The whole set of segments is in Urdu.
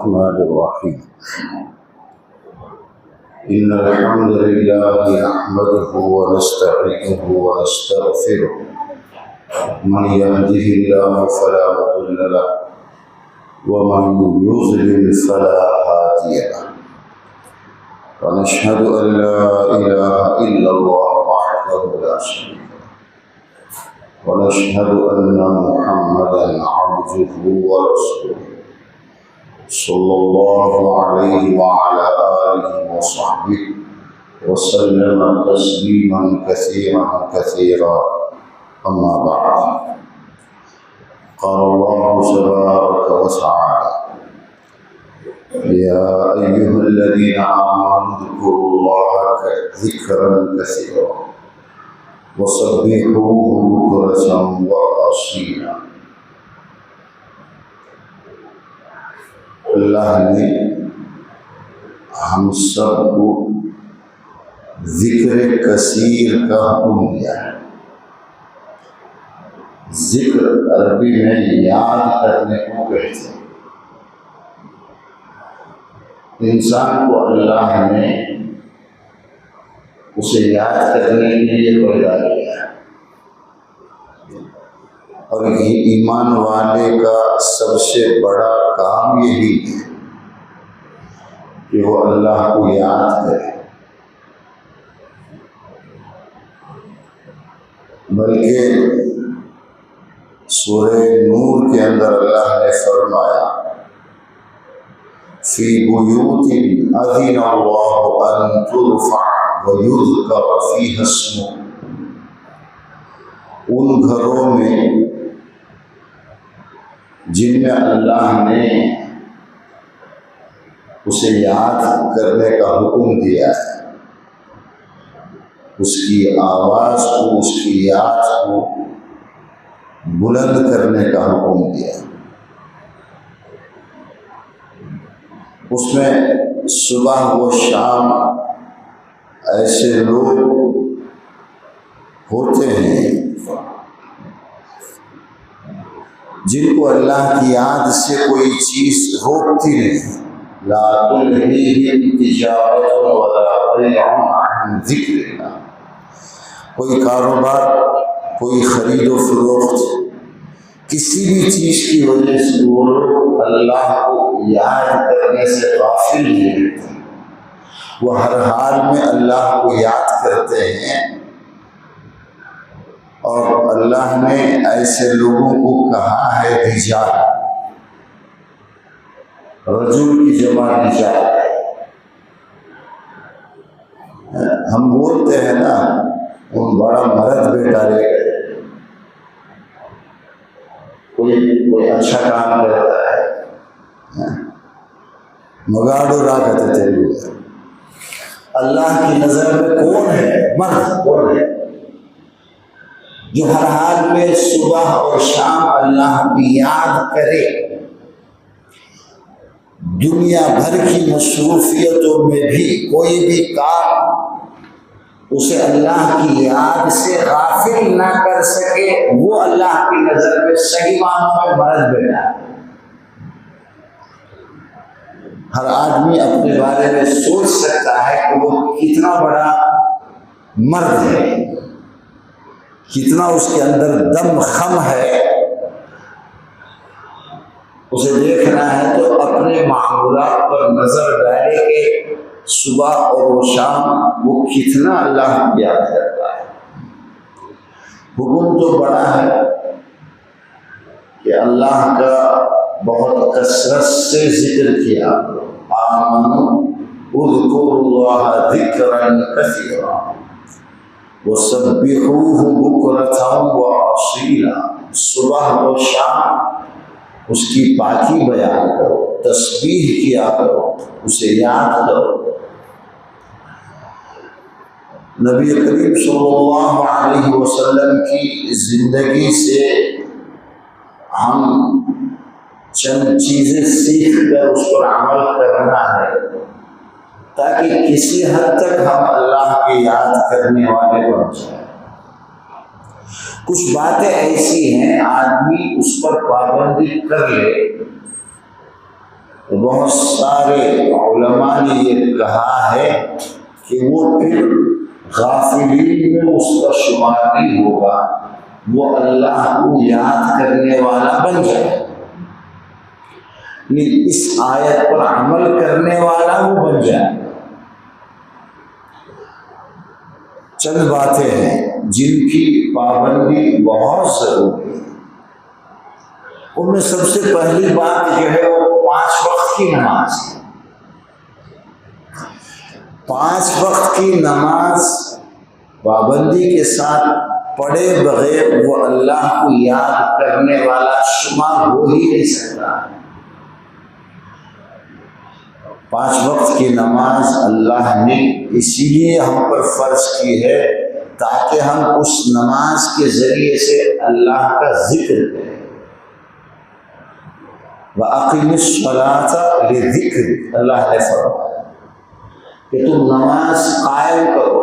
الرحمن الرحيم إن الحمد لله نحمده ونستعينه ونستغفره من يهده الله فلا مضل له ومن يضلل فلا هادي له ونشهد أن لا إله إلا الله وحده لا شريك له ونشهد أن محمدا عبده ورسوله صلى الله عليه وعلى آله وصحبه وسلم تسليما كثيرا كثيرا أما بعد قال الله تبارك وتعالى يا أيها الذين آمنوا اذكروا الله ذكرا كثيرا وسبحوه بكرة وأصيلا۔ اللہ نے ہم سب کو ذکر کثیر کا حکم دیا ہے۔ ذکر عربی میں یاد کرنے کو کہتے ہیں۔ انسان کو اللہ نے اسے یاد کرنے کے لیے پیدا کیا ہے، اور یہ ایمان والے کا سب سے بڑا کام یہی ہے کہ وہ اللہ کو یاد کرے، بلکہ سورہ نور کے اندر اللہ نے فرمایا فی بیوت اذن اللہ ان ترفع وَيُذْكَرَ فِيهَا اسْمُهُ، ان گھروں میں جن میں اللہ نے اسے یاد کرنے کا حکم دیا ہے، اس کی آواز کو، اس کی یاد کو بلند کرنے کا حکم دیا۔ اس میں صبح و شام ایسے لوگ ہوتے ہیں جن کو اللہ کی یاد سے کوئی چیز روکتی نہیں۔ لا تلہیہم تجارۃ ولا بیع عن ذکر اللہ، کوئی کاروبار، کوئی خرید و فروخت، کسی بھی چیز کی وجہ سے وہ لوگ اللہ کو یاد کرنے سے غافل نہیں رہتے، وہ ہر حال میں اللہ کو یاد کرتے ہیں۔ اور اللہ نے ایسے لوگوں کو کہا ہے رجال، رجل کی جمع رجال۔ ہم بولتے ہیں نا ان بڑا مرد بیٹا لے گئے، کوئی اچھا کام کرتا ہے، مگاڑو راگتے تیلو۔ اللہ کی نظر میں کون ہے؟ مرد کون ہے جو ہر حال میں صبح اور شام اللہ کی یاد کرے، دنیا بھر کی مصروفیتوں میں بھی کوئی بھی کام اسے اللہ کی یاد سے غافل نہ کر سکے، وہ اللہ کی نظر میں صحیح معنوں میں مرد بیٹا ہے۔ ہر آدمی اپنے بارے میں سوچ سکتا ہے کہ وہ کتنا بڑا مرد ہے، کتنا اس کے اندر دم خم ہے۔ اسے دیکھنا ہے تو اپنے معمولات پر نظر ڈالے کہ صبح اور شام وہ کتنا اللہ کو یاد کرتا ہے۔ حکم تو بڑا ہے کہ اللہ کا بہت کثرت سے ذکر کیا، آمنوا اذکروا اللہ ذکرا کثیرا وسبحوہ بکرۃ وأصیلا، صبح و شام اس کی پاکی بیان کرو، تسبیح کیا کرو، اسے یاد کرو۔ نبی کریم صلی اللہ علیہ وسلم کی زندگی سے ہم چند چیزیں سیکھ کر اس پر عمل کرنا ہے تاکہ کسی حد تک ہم اللہ کی یاد کرنے والے بن جائیں۔ کچھ باتیں ایسی ہیں آدمی اس پر پابندی کر لے تو بہت سارے علماء نے یہ کہا ہے کہ وہ پھر غافلین میں اس کا شمار نہیں ہوگا، وہ اللہ کو یاد کرنے والا بن جائے، لیکن اس آیت پر عمل کرنے والا وہ بن جائے۔ چند باتیں ہیں جن کی پابندی بہت ضروری ہے۔ ان میں سب سے پہلی بات جو ہے وہ 5 وقت کی نماز ہے۔ 5 وقت کی نماز پابندی کے ساتھ پڑھے بغیر وہ اللہ کو یاد کرنے والا شمار ہو ہی نہیں سکتا۔ 5 وقت کی نماز اللہ نے اسی لیے ہم پر فرض کی ہے تاکہ ہم اس نماز کے ذریعے سے اللہ کا ذکر کریں۔ وَأَقِمِ الصَّلَاةَ لِذِكْرِ، اللہ نے فرمایا کہ تم نماز قائم کرو۔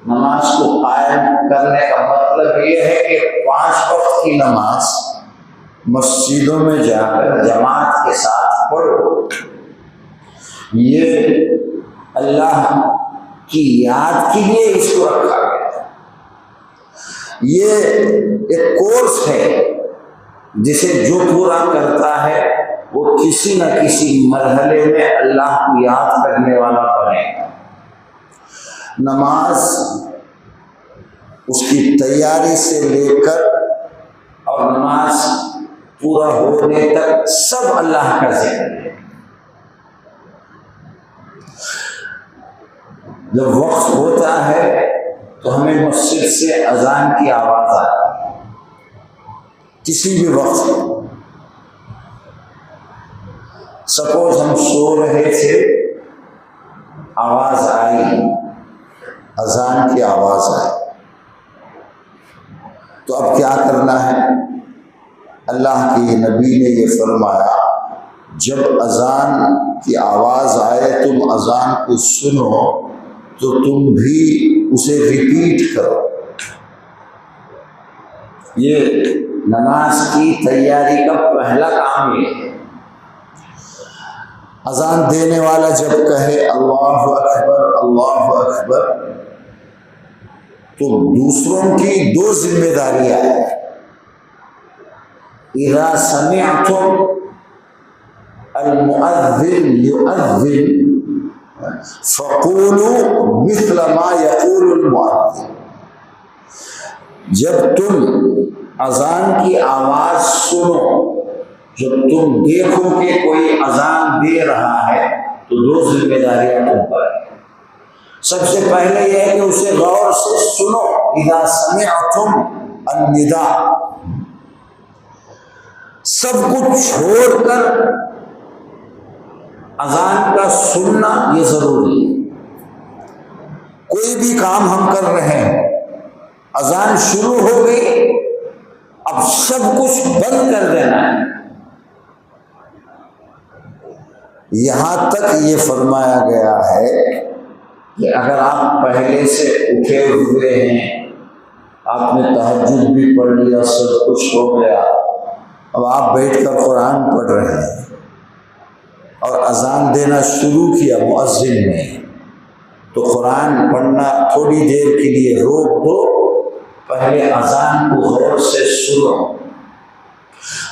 نماز کو قائم کرنے کا مطلب یہ ہے کہ 5 وقت کی نماز مسجدوں میں جا کر جماعت کے ساتھ پڑھو۔ یہ اللہ کی یاد کے لیے اس کو رکھا گیا۔ یہ ایک کورس ہے جسے جو پورا کرتا ہے وہ کسی نہ کسی مرحلے میں اللہ کو یاد کرنے والا بنے گا۔ نماز اس کی تیاری سے لے کر اور نماز پورا ہونے تک سب اللہ کا ذکر ہے۔ جب وقت ہوتا ہے تو ہمیں مسجد سے اذان کی آواز آتی ہے، کسی بھی وقت۔ سپوز ہم سو رہے تھے، آواز آئی، اذان کی آواز آئی، تو اب کیا کرنا ہے؟ اللہ کے نبی نے یہ فرمایا جب اذان کی آواز آئے تم اذان کو سنو تو تم بھی اسے ریپیٹ کرو۔ یہ نماز کی تیاری کا پہلا کام یہ ہے۔ اذان دینے والا جب کہے اللہ اکبر اللہ اکبر تو دوسروں کی 2 ذمہ داریاں ہیں۔ اذا سمعتم المؤذن يؤذن فقولوا مثل ما يقول المؤذن، جب تم اذان کی آواز سنو، جب تم دیکھو کہ کوئی اذان دے رہا ہے تو 2 ذمہ داریاں تم پر ہیں۔ سب سے پہلے یہ ہے کہ اسے غور سے سنو، اذا سمعتم النداء، سب کچھ چھوڑ کر اذان کا سننا یہ ضروری ہے۔ کوئی بھی کام ہم کر رہے ہیں، اذان شروع ہو گئی، اب سب کچھ بند کر دینا ہے۔ یہاں تک یہ فرمایا گیا ہے کہ اگر آپ پہلے سے اٹھے ہوئے ہیں، آپ نے تہجد بھی پڑھ لیا، سب کچھ ہو گیا، اب آپ بیٹھ کر قرآن پڑھ رہے ہیں اور اذان دینا شروع کیا مؤذن نے، تو قرآن پڑھنا تھوڑی دیر کے لیے روک دو، پہلے اذان کو غور سے سنو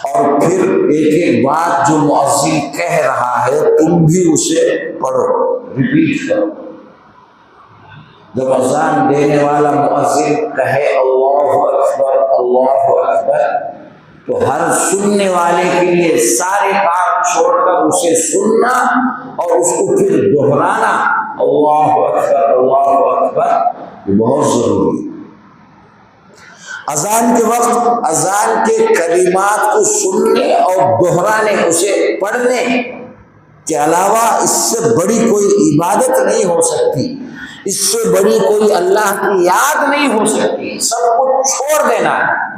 اور پھر ایک ایک بات جو مؤذن کہہ رہا ہے تم بھی اسے پڑھو، ریپیٹ کرو۔ جب اذان دینے والا مؤذن کہے اللہ اکبر اللہ اکبر تو ہر سننے والے کے لیے سارے کام چھوڑ کر اسے سننا اور اس کو پھر دہرانا، اللہ اکبر، یہ بہت ضروری ہے۔ اذان کے وقت اذان کے کلمات کو سننے اور دہرانے، اسے پڑھنے کے علاوہ اس سے بڑی کوئی عبادت نہیں ہو سکتی، اس سے بڑی کوئی اللہ کی یاد نہیں ہو سکتی۔ سب کچھ چھوڑ دینا ہے،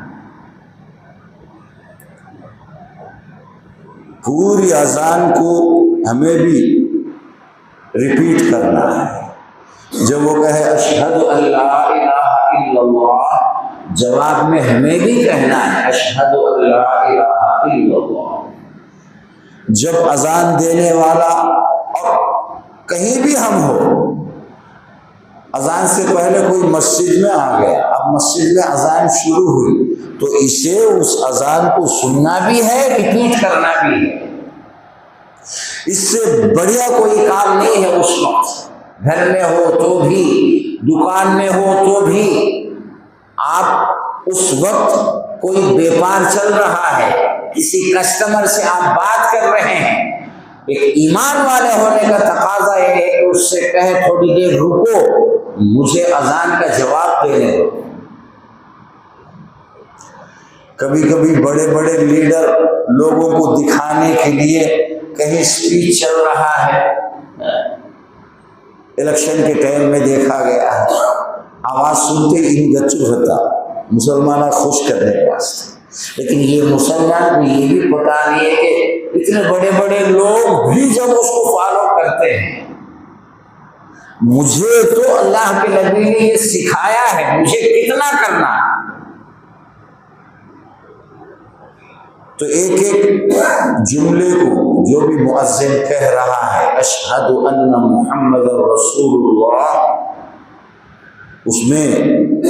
پوری اذان کو ہمیں بھی ریپیٹ کرنا ہے۔ جب وہ کہے اشہد ان لا الہ الا اللہ، جواب میں ہمیں بھی کہنا ہے اشہد ان لا الہ الا اللہ۔ جب اذان دینے والا، اور کہیں بھی ہم ہو، اذان سے پہلے کوئی مسجد میں آ گیا، اب مسجد میں اذان شروع ہوئی تو اسے اس اذان کو سننا بھی ہے، ریپیٹ کرنا بھی ہے۔ اس سے بڑھیا کوئی کام نہیں ہے۔ اس وقت گھر میں ہو تو بھی، دکان میں ہو تو بھی، آپ اس وقت کوئی بیپار چل رہا ہے، کسی کسٹمر سے آپ بات کر رہے ہیں، ایک ایمان والے ہونے کا تقاضا یہ ہے کہ اس سے کہے تھوڑی دیر رکو، مجھے اذان کا جواب دینے دو۔ کبھی کبھی بڑے بڑے لیڈر لوگوں کو دکھانے کے لیے کہیں اسپیچ چل رہا ہے، الیکشن کے ٹائم میں دیکھا گیا ہے، آواز سنتے ہی گچو ہوتا مسلمانہ خوش کرنے کے واسطے۔ لیکن یہ مسلمان کو یہ بھی پتا نہیں ہے کہ اتنے بڑے بڑے لوگ بھی جب اس کو فالو کرتے ہیں، مجھے تو اللہ کے نبی نے یہ سکھایا ہے، مجھے کتنا کرنا ہے۔ تو ایک ایک جملے کو جو بھی مؤذن کہہ رہا ہے، اشہد ان محمد رسول اللہ، اس میں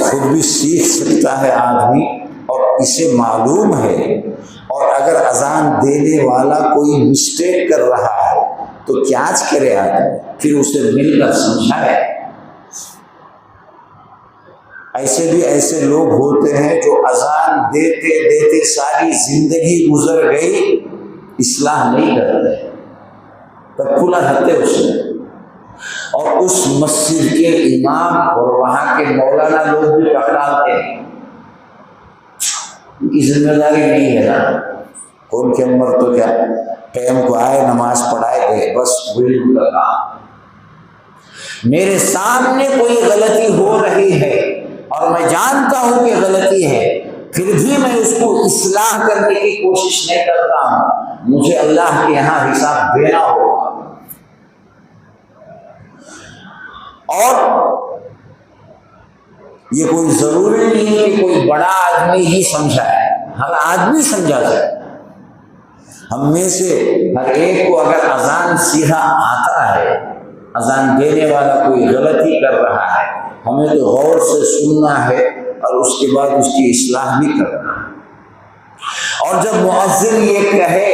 خود بھی سیکھ سکتا ہے آدمی، اور اسے معلوم ہے۔ اور اگر اذان دینے والا کوئی مسٹیک کر رہا ہے تو کیا کرے آدمی، پھر اسے مل کر سمجھائے۔ ایسے بھی ایسے لوگ ہوتے ہیں جو اذان دیتے دیتے ساری زندگی گزر گئی، اصلاح نہیں کرتے، تب کھلا رہتے اس میں، اور اس مسجد کے امام اور وہاں کے مولانا لوگ بھی پکڑاتے ہیں۔ ان کی ذمہ داری نہیں ہے نا، کون کے عمر تو کیا ٹائم کو آئے نماز پڑھائے گئے، بس وہی ان کا کام۔ میرے سامنے کوئی غلطی ہو رہی ہے اور میں جانتا ہوں کہ غلطی ہے، پھر بھی میں اس کو اصلاح کرنے کی کوشش نہیں کرتا ہوں، مجھے اللہ کے یہاں حساب دینا ہوگا۔ اور یہ کوئی ضروری نہیں ہے کہ کوئی بڑا آدمی ہی سمجھائے، ہر آدمی سمجھا جائے۔ ہم میں سے ہر ایک کو اگر اذان سیدھا آتا ہے، اذان دینے والا کوئی غلطی کر رہا ہے، ہمیں تو غور سے سننا ہے اور اس کے بعد اس کی اصلاح بھی کرنا ہے۔ اور جب مؤذن یہ کہے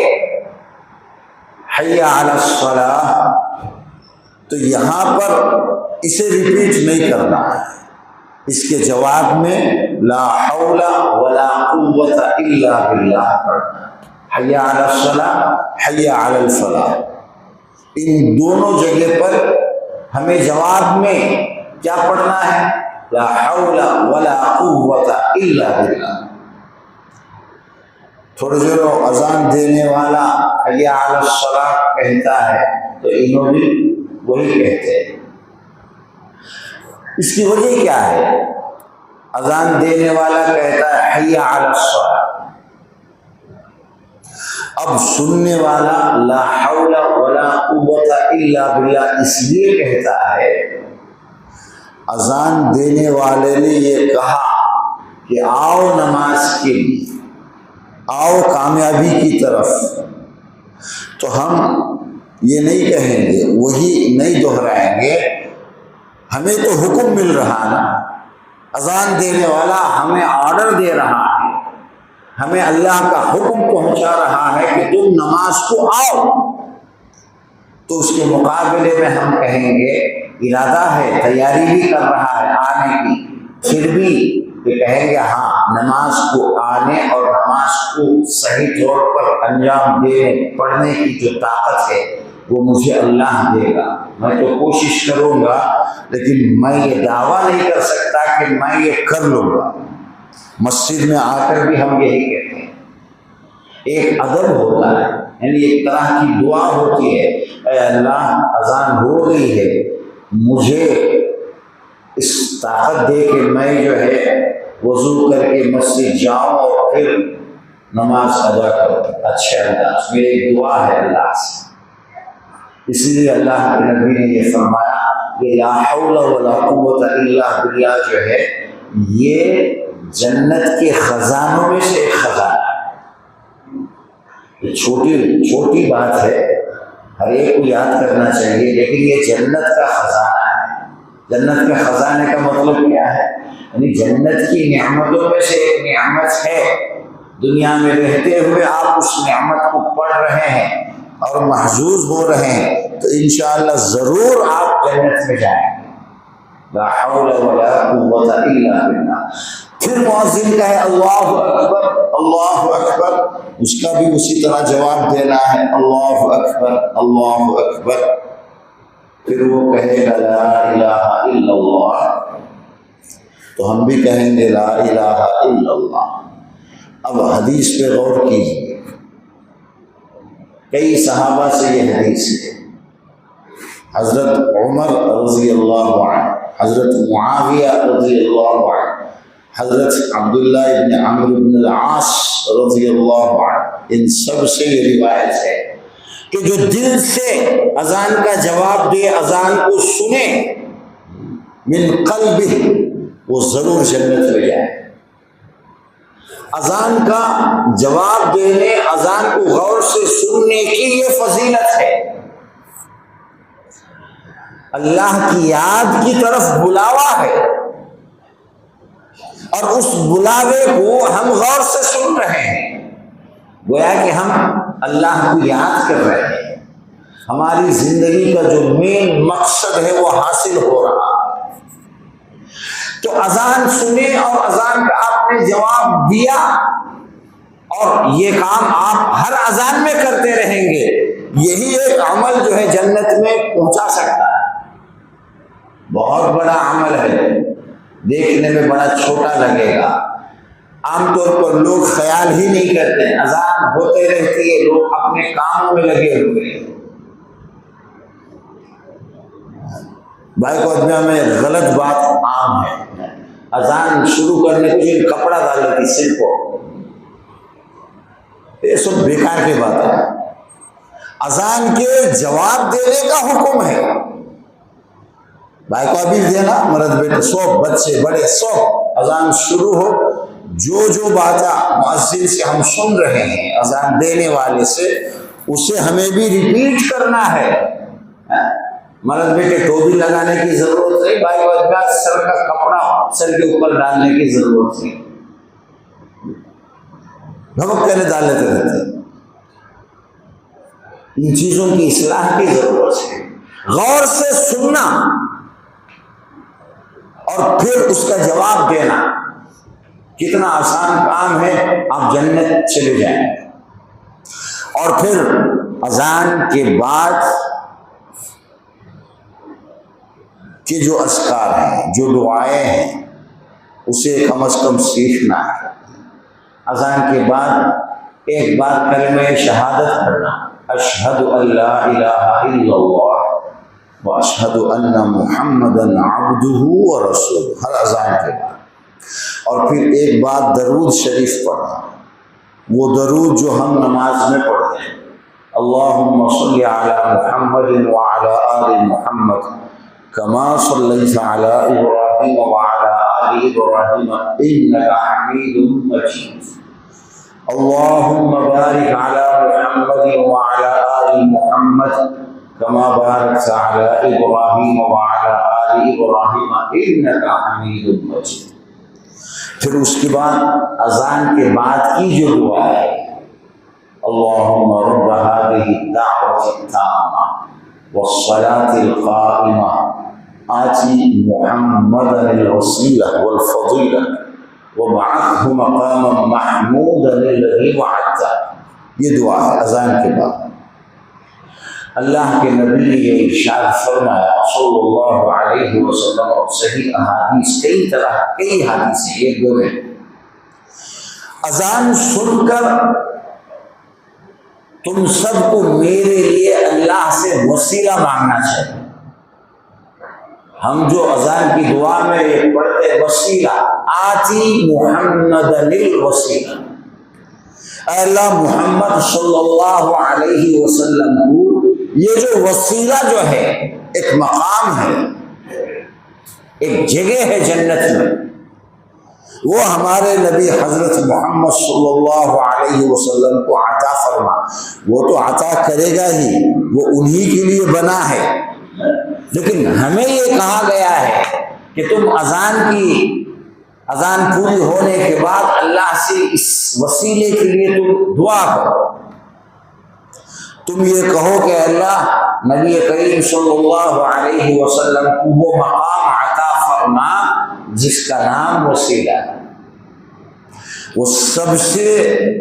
حی علی الصلاۃ، تو یہاں پر اسے ریپیٹ نہیں کرنا ہے، اس کے جواب میں لا حول ولا قوت الا باللہ پڑھنا، حی علی الصلاۃ، حی علی الفلاح۔ ان دونوں جگہ پر ہمیں جواب میں کیا پڑھنا ہے؟ لا حول ولا قوت الا باللہ۔ تھوڑے دیر اذان دینے والا حی علی الصلاۃ کہتا ہے تو انہوں بھی وہی کہتے ہیں۔ اس کی وجہ کیا ہے؟ اذان دینے والا کہتا ہے حی علی الصلاۃ، اب سننے والا لا حول ولا قوت الا باللہ اس لیے کہتا ہے، اذان دینے والے نے یہ کہا کہ آؤ نماز کے لیے، آؤ کامیابی کی طرف، تو ہم یہ نہیں کہیں گے، وہی نہیں دہرائیں گے۔ ہمیں تو حکم مل رہا نا، اذان دینے والا ہمیں آرڈر دے رہا ہے، ہمیں اللہ کا حکم پہنچا رہا ہے کہ تم نماز کو آؤ، تو اس کے مقابلے میں ہم کہیں گے ارادہ ہے، تیاری بھی کر رہا ہے آنے کی، پھر بھی یہ کہیں گے ہاں نماز کو آنے اور نماز کو صحیح طور پر انجام دینے پڑھنے کی جو طاقت ہے وہ مجھے اللہ دے گا، میں تو کوشش کروں گا، لیکن میں یہ دعویٰ نہیں کر سکتا کہ میں یہ کر لوں گا۔ مسجد میں آ کر بھی ہم یہی کہتے ہیں، ایک ادب ہوتا ہے، یعنی ایک طرح کی دعا ہوتی ہے، اے اللہ اذان ہو گئی ہے، مجھے اس طاقت دے کہ میں جو ہے وضو کر کے مسجد جاؤں اور پھر نماز ادا کروں اچھے انداز میں۔ ایک دعا ہے اللہ سے، اس لیے اللہ کے نبی نے یہ فرمایا کہ لا حول ولا قوت الا باللہ جو ہے یہ جنت کے خزانوں میں سے ایک خزانہ ہے۔ یہ چھوٹی بات ہے، ہر ایک کو یاد کرنا چاہیے، لیکن یہ جنت کا خزانہ ہے۔ جنت کے خزانے کا مطلب کیا ہے؟ یعنی جنت کی نعمتوں میں سے ایک نعمت ہے، دنیا میں رہتے ہوئے آپ اس نعمت کو پڑھ رہے ہیں اور محظوظ ہو رہے ہیں تو انشاءاللہ ضرور آپ جنت میں جائیں گے۔ لا حول ولا قوت الا باللہ۔ پھر مؤذن کہے اللہ اکبر اللہ اکبر، اس کا بھی اسی طرح جواب دینا ہے، اللہ اکبر اللہ اکبر۔ پھر وہ کہے گا لا الہ الا اللہ، تو ہم بھی کہیں گے لا الہ الا اللہ۔ اب حدیث پہ غور کیجیے، کئی صحابہ سے یہ حدیث ہے، حضرت عمر رضی اللہ عنہ، حضرت معاویہ رضی اللہ عنہ، حضرت عبداللہ ابن عمرو بن العاص رضی اللہ عنہ، ان سب سے یہ روایت ہے کہ جو دل سے اذان کا جواب دے، اذان کو سنے من قلبہ، وہ ضرور جنت میں جائے۔ اذان کا جواب دینے، اذان کو غور سے سننے کی یہ فضیلت ہے۔ اللہ کی یاد کی طرف بلاوا ہے، اور اس بلاوے کو ہم غور سے سن رہے ہیں، گویا کہ ہم اللہ کو یاد کر رہے ہیں، ہماری زندگی کا جو مین مقصد ہے وہ حاصل ہو رہا ہے۔ تو اذان سنے اور اذان کا آپ نے جواب دیا، اور یہ کام آپ ہر اذان میں کرتے رہیں گے، یہی ایک عمل جو ہے جنت میں پہنچا سکتا ہے۔ بہت بڑا عمل ہے، دیکھنے میں بڑا چھوٹا لگے گا، عام طور پر لوگ خیال ہی نہیں کرتے، اذان ہوتے رہتی ہے، لوگ اپنے کاموں میں لگے ہوئے ہیں۔ بھائی کو میں غلط بات عام ہے، اذان شروع کرنے کے لیے کپڑا ڈال لیتی سر کو، یہ سب بیکار کی بات ہے۔ اذان کے جواب دینے کا حکم ہے، بھائی کو ابھی دینا، مرد بیٹے سو، بچے بڑے سو، اذان شروع ہو، جو باتیں مؤذن سے ہم سن رہے ہیں، اذان دینے والے سے، اسے ہمیں بھی ریپیٹ کرنا ہے۔ مرد بیٹے ٹوپی لگانے کی ضرورت نہیں، بھائی کو سر کا کپڑا سر کے اوپر ڈالنے کی ضرورت نہیں، بھبک پہلے ڈال لیتے رہتے۔ ان چیزوں کی اصلاح کی ضرورت ہے، غور سے سننا اور پھر اس کا جواب دینا، کتنا آسان کام ہے، آپ جنت چلے جائیں۔ اور پھر اذان کے بعد کہ جو اذکار ہیں، جو دعائیں ہیں، اسے کم از کم سیکھنا ہے۔ اذان کے بعد ایک بار کلمہ شہادت پڑھنا، اشہد ان لا الہ الا اللہ و اشہد ان محمدا عبدہ و رسولہ، ہر اذان کے بعد۔ اور پھر ایک بار درود شریف پڑھنا، وہ درود جو ہم نماز میں پڑھتے ہیں، اللہم صلی علی محمد وعلی آل محمد کما صلیت علی ابراہیم وعلی آل ابراہیم انک حمید مجید، اللہم بارک علی محمد وعلی آل محمد کما بارکت علی ابراہیم وعلی آل ابراہیم انک حمید مجید۔ پھر اس کے بعد اذان کے بعد کی جو دعا ہے، اللہم رب هذه الدعوة التامة والصلاة القائمة آتی محمدا الوسیلہ والفضیلہ وبعثہ مقاما محمودا الذی وعدتہ، یہ دعا ہے اذان کے بعد۔ اللہ کے نبی نے یہ ارشاد فرمایا صلی اللہ علیہ وسلم، اور صحیح احادیث کئی حدیث ہیں، ایک دو میں، اذان سن کر تم سب کو میرے لیے اللہ سے وسیلہ مانگنا چاہیے۔ ہم جو اذان کی دعا میں یہ پڑھتے وسیلہ، آتی محمد الوسیلہ، اے اللہ محمد صلی اللہ علیہ وسلم کو یہ جو وسیلہ جو ہے، ایک مقام ہے، ایک جگہ ہے جنت میں، وہ ہمارے نبی حضرت محمد صلی اللہ علیہ وسلم کو عطا فرما، وہ تو عطا کرے گا ہی، وہ انہی کے لیے بنا ہے، لیکن ہمیں یہ کہا گیا ہے کہ تم اذان پوری ہونے کے بعد اللہ سے اس وسیلے کے لیے تم دعا کرو، تم یہ کہو کہ اللہ نبی کریم صلی اللہ علیہ وسلم کو وہ مقام عطا فرما جس کا نام وسیلہ ہے، وہ سب سے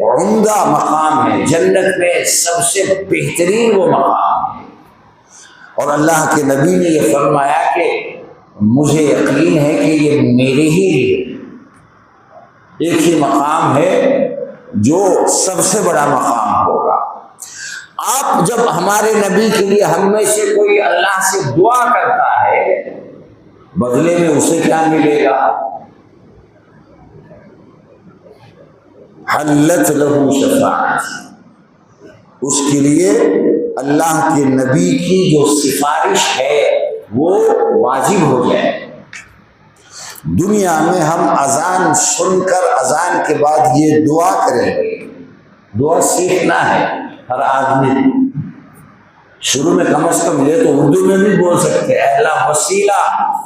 عمدہ مقام ہے، جنت میں سب سے بہترین وہ مقام ہے، اور اللہ کے نبی نے یہ فرمایا کہ مجھے یقین ہے کہ یہ میرے ہی لیے ایک ہی مقام ہے جو سب سے بڑا مقام ہوگا۔ آپ جب ہمارے نبی کے لیے ہم میں سے کوئی اللہ سے دعا کرتا ہے، بدلے میں اسے کیا ملے گا؟ حلت لہ شفاعت، اس کے لیے اللہ کے نبی کی جو سفارش ہے وہ واجب ہو جائے۔ دنیا میں ہم اذان سن کر اذان کے بعد یہ دعا کریں گے، دعا سیکھنا ہے ہر آدمی، شروع میں کم از کم یہ تو اردو میں بھی بول سکتے ہیں، اللہ وسیلہ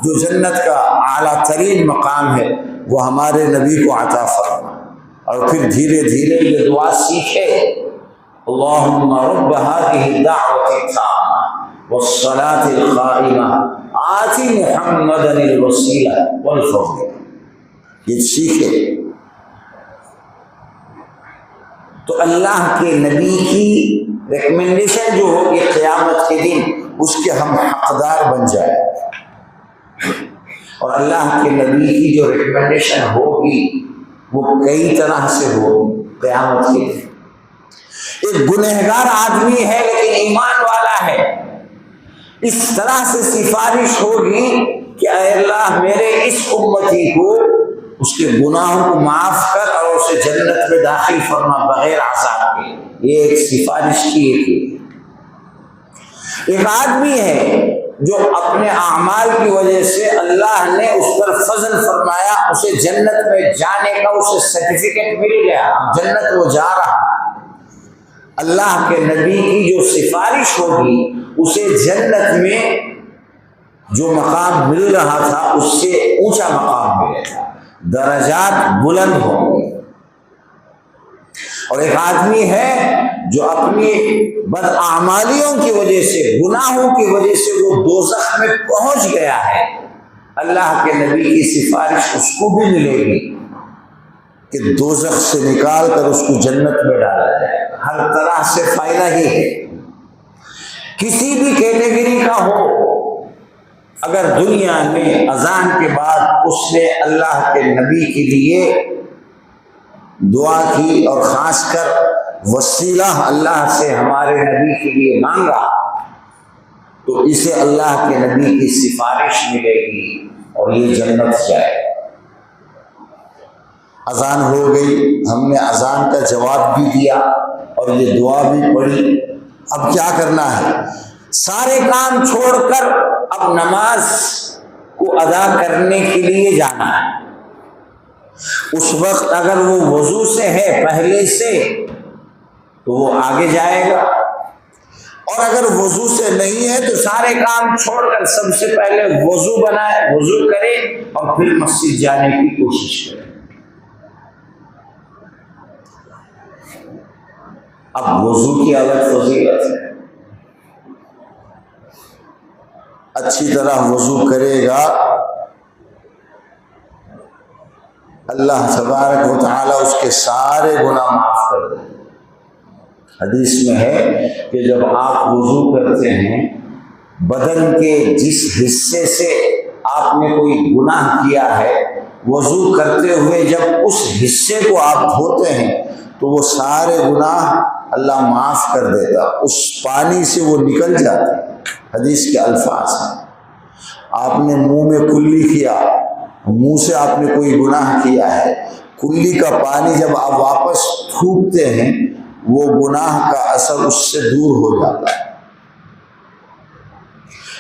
جو جنت کا اعلیٰ ترین مقام ہے وہ ہمارے نبی کو عطا فرما، اور پھر دھیرے دھیرے یہ دعا سیکھے، اللہم رب هذه الدعوة التامة والصلاة القائمة آت محمدا الوسیلہ والفضل، یہ سیکھے تو اللہ کے نبی کی ریکمنڈیشن جو ہوگی قیامت کے دن اس کے ہم حقدار بن جائیں، اور اللہ کے نبی کی جو ریکمنڈیشن ہوگی وہ کئی طرح سے ہوگی قیامت کے دن۔ ایک گنہگار آدمی ہے لیکن ایمان والا ہے، اس طرح سے سفارش ہوگی کہ اے اللہ میرے اس امتی کو اس کے گناہوں کو معاف کر اور اسے جنت میں داخل فرما بغیر عذاب کے، یہ ایک سفارش کی ایک آدمی ہے جو اپنے اعمال کی وجہ سے اللہ نے اس پر فضل فرمایا، اسے جنت میں جانے کا اسے سرٹیفکیٹ مل گیا، جنت وہ جا رہا، اللہ کے نبی کی جو سفارش ہوگی اسے جنت میں جو مقام مل رہا تھا اس سے اونچا مقام ملے گا، درجات بلند ہوں گے۔ اور ایک آدمی ہے جو اپنی بداعمالیوں کی وجہ سے، گناہوں کی وجہ سے وہ دوزخ میں پہنچ گیا ہے، اللہ کے نبی کی سفارش اس کو بھی ملے گی کہ دوزخ سے نکال کر اس کو جنت میں ڈالا جائے، ہر طرح سے فائدہ ہی ہے، کسی بھی کیٹیگری کا ہو۔ اگر دنیا میں اذان کے بعد اس نے اللہ کے نبی کے لیے دعا کی اور خاص کر وسیلہ اللہ سے ہمارے نبی کے لیے مانگا تو اسے اللہ کے نبی کی سفارش ملے گی اور یہ جنت جائے۔ اذان ہو گئی، ہم نے اذان کا جواب بھی دیا اور یہ دعا بھی پڑھی، اب کیا کرنا ہے؟ سارے کام چھوڑ کر اب نماز کو ادا کرنے کے لیے جانا ہے۔ اس وقت اگر وہ وضو سے ہے پہلے سے تو وہ آگے جائے گا، اور اگر وضو سے نہیں ہے تو سارے کام چھوڑ کر سب سے پہلے وضو بنائے، وضو کرے اور پھر مسجد جانے کی کوشش کرے۔ اب وضو کی الگ فضیلت ہے، اچھی طرح وضو کرے گا اللہ تبارک و تعالیٰ اس کے سارے گناہ معاف کر دیں۔ حدیث میں ہے کہ جب آپ وضو کرتے ہیں، بدن کے جس حصے سے آپ نے کوئی گناہ کیا ہے، وضو کرتے ہوئے جب اس حصے کو آپ دھوتے ہیں تو وہ سارے گناہ اللہ معاف کر دیتا، اس پانی سے وہ نکل جاتے۔ حدیث کے الفاظ ہیں، آپ نے منہ میں کلی کیا، منہ سے آپ نے کوئی گناہ کیا ہے، کلی کا پانی جب آپ واپس تھوکتے ہیں وہ گناہ کا اثر اس سے دور ہو جاتا ہے۔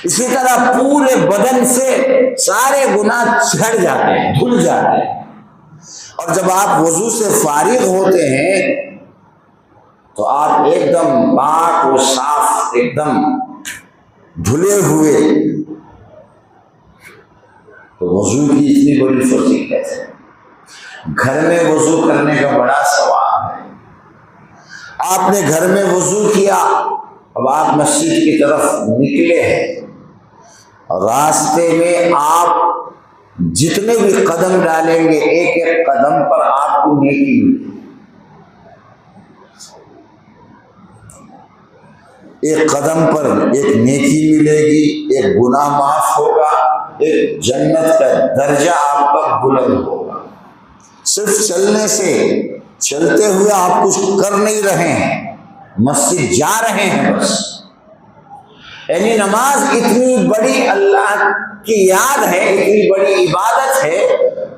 اسی طرح پورے بدن سے سارے گناہ جھڑ جاتے ہیں، دھل جاتے ہیں۔ اور جب آپ وضو سے فارغ ہوتے ہیں تو آپ ایک دم پاک و صاف، ایک دم دھلے ہوئے. تو وضو کی اتنی بڑی فضیلت ہے. گھر میں وضو کرنے کا بڑا ثواب ہے. آپ نے گھر میں وضو کیا، اب آپ مسجد کی طرف نکلے ہیں، راستے میں آپ جتنے بھی قدم ڈالیں گے ایک ایک قدم پر آپ کو نیکی ملے. ایک قدم پر ایک نیکی ملے گی، ایک گناہ معاف ہوگا، ایک جنت کا درجہ آپ کا بلند ہوگا. صرف چلنے سے، چلتے ہوئے آپ کچھ کر نہیں رہے ہیں، مسجد جا رہے ہیں بس. یعنی نماز اتنی بڑی اللہ کی یاد ہے، اتنی بڑی عبادت ہے،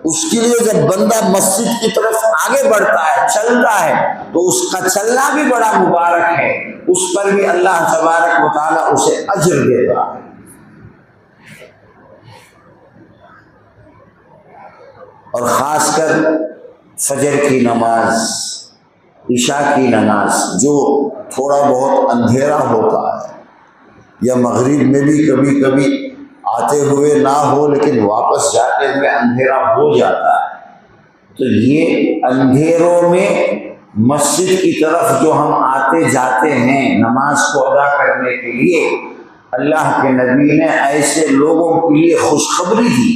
اس کے لیے جب بندہ مسجد کی طرف آگے بڑھتا ہے، چلتا ہے، تو اس کا چلنا بھی بڑا مبارک ہے. اس پر بھی اللہ تبارک و تعالیٰ اسے اجر دے گا. اور خاص کر فجر کی نماز، عشاء کی نماز، جو تھوڑا بہت اندھیرا ہوتا ہے، یا مغرب میں بھی کبھی کبھی آتے ہوئے نہ ہو لیکن واپس جاتے ہوئے اندھیرا ہو جاتا ہے، تو یہ اندھیروں میں مسجد کی طرف جو ہم آتے جاتے ہیں نماز کو ادا کرنے کے لیے، اللہ کے نبی نے ایسے لوگوں کے لیے خوشخبری دی.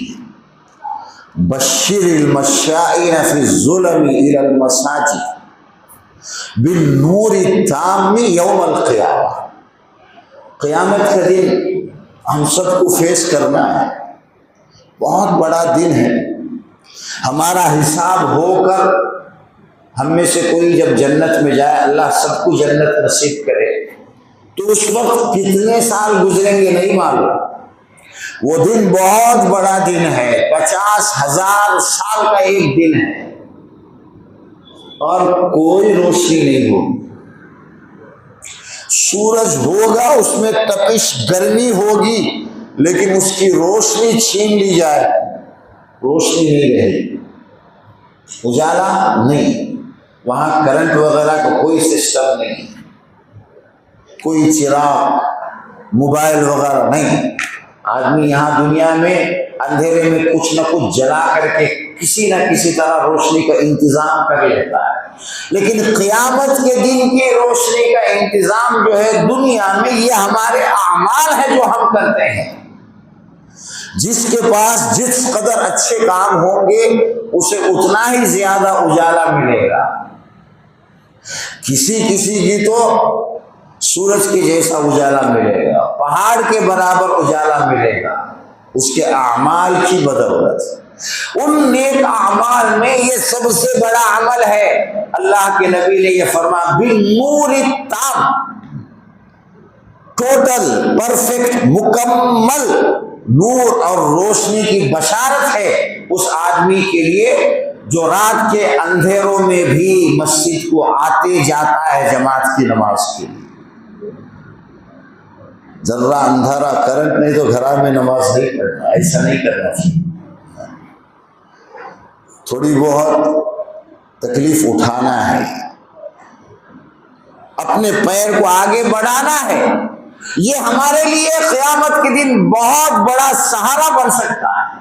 بشر المشائین فی الظلم الی المساجد بالنور التام یوم القیامہ. قیامت کا دن ہم سب کو فیس کرنا ہے، بہت بڑا دن ہے. ہمارا حساب ہو کر ہم میں سے کوئی جب جنت میں جائے، اللہ سب کو جنت نصیب کرے، تو اس وقت کتنے سال گزریں گے نہیں معلوم. وہ دن بہت بڑا دن ہے، 50,000 سال کا ایک دن ہے، اور کوئی روشنی نہیں ہوگی. سورج ہوگا، اس میں تپش گرمی ہوگی، لیکن اس کی روشنی چھین لی جائے، روشنی نہیں رہے گی، اجالا نہیں. وہاں کرنٹ وغیرہ کا کوئی سسٹم نہیں، کوئی چراغ، موبائل وغیرہ نہیں. آدمی یہاں دنیا میں اندھیرے میں کچھ نہ کچھ جلا کر کے کسی نہ کسی طرح روشنی کا انتظام کر لیتا ہے. لیکن قیامت کے دن کی روشنی کا انتظام جو ہے دنیا میں، یہ ہمارے اعمال ہے جو ہم کرتے ہیں. جس کے پاس جس قدر اچھے کام ہوں گے اسے اتنا ہی زیادہ اجالا ملے گا. کسی کی تو سورج کے جیسا اجالا ملے گا، پہاڑ کے برابر اجالا ملے گا، اس کے اعمال کی بدولت. ان نیک اعمال میں یہ سب سے بڑا عمل ہے. اللہ کے نبی نے یہ فرمایا بالنور التام، ٹوٹل، پرفیکٹ، مکمل نور اور روشنی کی بشارت ہے اس آدمی کے لیے جو رات کے اندھیروں میں بھی مسجد کو آتے جاتا ہے جماعت کی نماز کے لیے. ذرا اندھیرا، کرنٹ نہیں تو گھر میں نماز نہیں پڑھنا، ایسا نہیں کرنا چاہیے. تھوڑی بہت تکلیف اٹھانا ہے، اپنے پیر کو آگے بڑھانا ہے. یہ ہمارے لیے قیامت کے دن بہت بڑا سہارا بن سکتا ہے،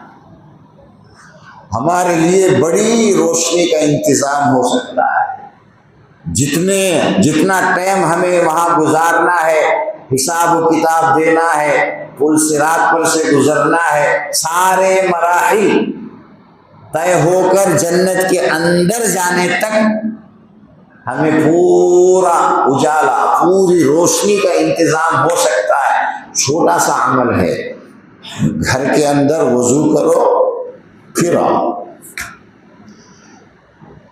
ہمارے لیے بڑی روشنی کا انتظام ہو سکتا ہے. جتنا ٹائم ہمیں وہاں گزارنا ہے، حساب و کتاب دینا ہے، پل صراط پر سے گزرنا ہے، سارے مراحل طے ہو کر جنت کے اندر جانے تک ہمیں پورا اجالا، پوری روشنی کا انتظام ہو سکتا ہے. چھوٹا سا عمل ہے، گھر کے اندر وضو کرو پھر آؤ.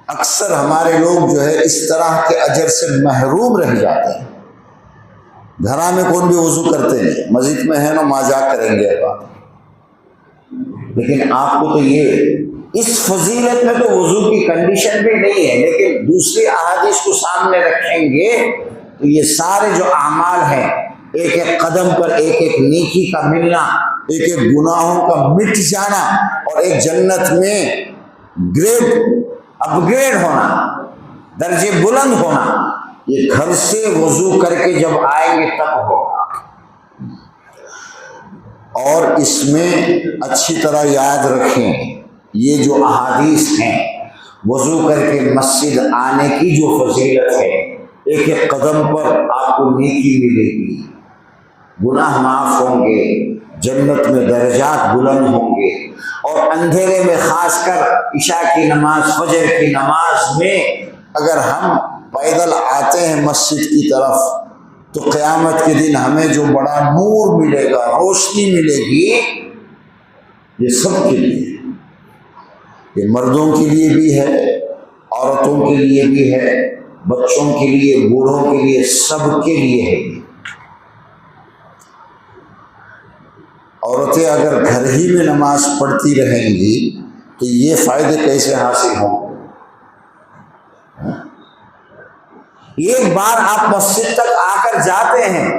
اکثر ہمارے لوگ جو ہے اس طرح کے اجر سے محروم رہ جاتے ہیں. گھر میں کون بھی وضو کرتے نہیں، مسجد میں ہے نا ماں جا کریں گے بات. لیکن آپ کو تو یہ اس فضیلت میں تو وضو کی کنڈیشن بھی نہیں ہے، لیکن دوسری احادیث کو سامنے رکھیں گے تو یہ سارے جو اعمال ہیں، ایک ایک قدم پر ایک ایک نیکی کا ملنا، ایک ایک گناہوں کا مٹ جانا، اور ایک جنت میں گریڈ اپ گریڈ ہونا، درجے بلند ہونا، یہ گھر سے وضو کر کے جب آئیں گے تب ہوگا۔ اور اس میں اچھی طرح یاد رکھیں، یہ جو احادیث ہیں وضو کر کے مسجد آنے کی جو فضیلت ہے، ایک ایک قدم پر آپ کو نیکی ملے گی، گناہ معاف ہوں گے، جنت میں درجات بلند ہوں گے۔ اور اندھیرے میں خاص کر عشاء کی نماز، فجر کی نماز میں اگر ہم پیدل آتے ہیں مسجد کی طرف تو قیامت کے دن ہمیں جو بڑا نور ملے گا، روشنی ملے گی، یہ سب کے لیے، یہ مردوں کے لیے بھی ہے، عورتوں کے لیے بھی ہے، بچوں کے لیے، بوڑھوں کے لیے، سب کے لیے ہے۔ عورتیں اگر گھر ہی میں نماز پڑھتی رہیں گی تو یہ فائدے کیسے حاصل ہوں؟ ایک بار آپ مسجد تک آ کر جاتے ہیں،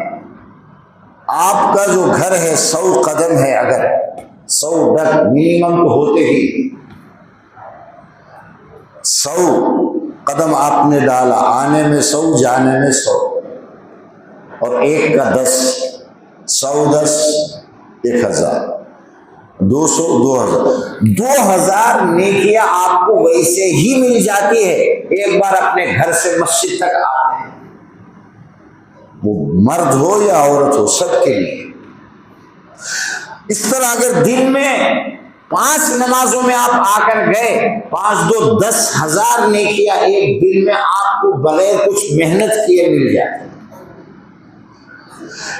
آپ کا جو گھر ہے 100 قدم ہے، اگر 100 ڈک منیمم تو ہوتے ہی، 100 قدم آپ نے ڈالا، آنے میں 100 جانے میں 100، اور ایک کا 10، 100 10 1000، 200 2000 نیکیاں آپ کو ویسے ہی مل جاتی ہے ایک بار اپنے گھر سے مسجد تک آتے ہیں، وہ مرد ہو یا عورت ہو، سب کے لیے۔ اس طرح اگر دن میں 5 نمازوں میں آپ آ کر گئے، 5 2 10,000 نیکیاں ایک دن میں آپ کو بغیر کچھ محنت کیے مل جاتی۔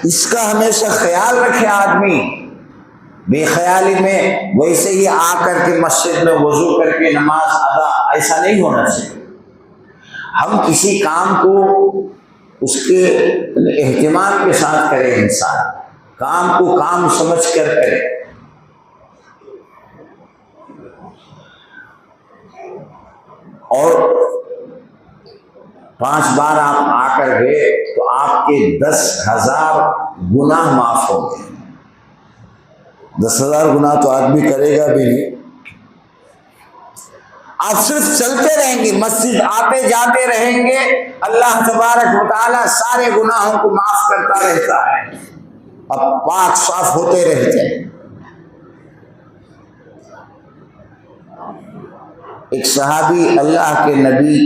اس کا ہمیشہ خیال رکھے آدمی، بے خیالی میں ویسے ہی آ کر کے مسجد میں وضو کر کے نماز ادا، ایسا نہیں ہونا چاہیے۔ ہم کسی کام کو اس کے اہتمام کے ساتھ کریں، انسان کام کو کام سمجھ کر کرے۔ اور 5 بار آپ آ کر گئے تو آپ کے 10,000 گناہ معاف ہوں گے۔ 10,000 گناہ تو آدمی کرے گا بھی نہیں، آپ صرف چلتے رہیں گے، مسجد آتے جاتے رہیں گے، اللہ تبارک و تعالیٰ سارے گناہوں کو معاف کرتا رہتا ہے، اب پاک صاف ہوتے رہتے ہیں۔ ایک صحابی اللہ کے نبی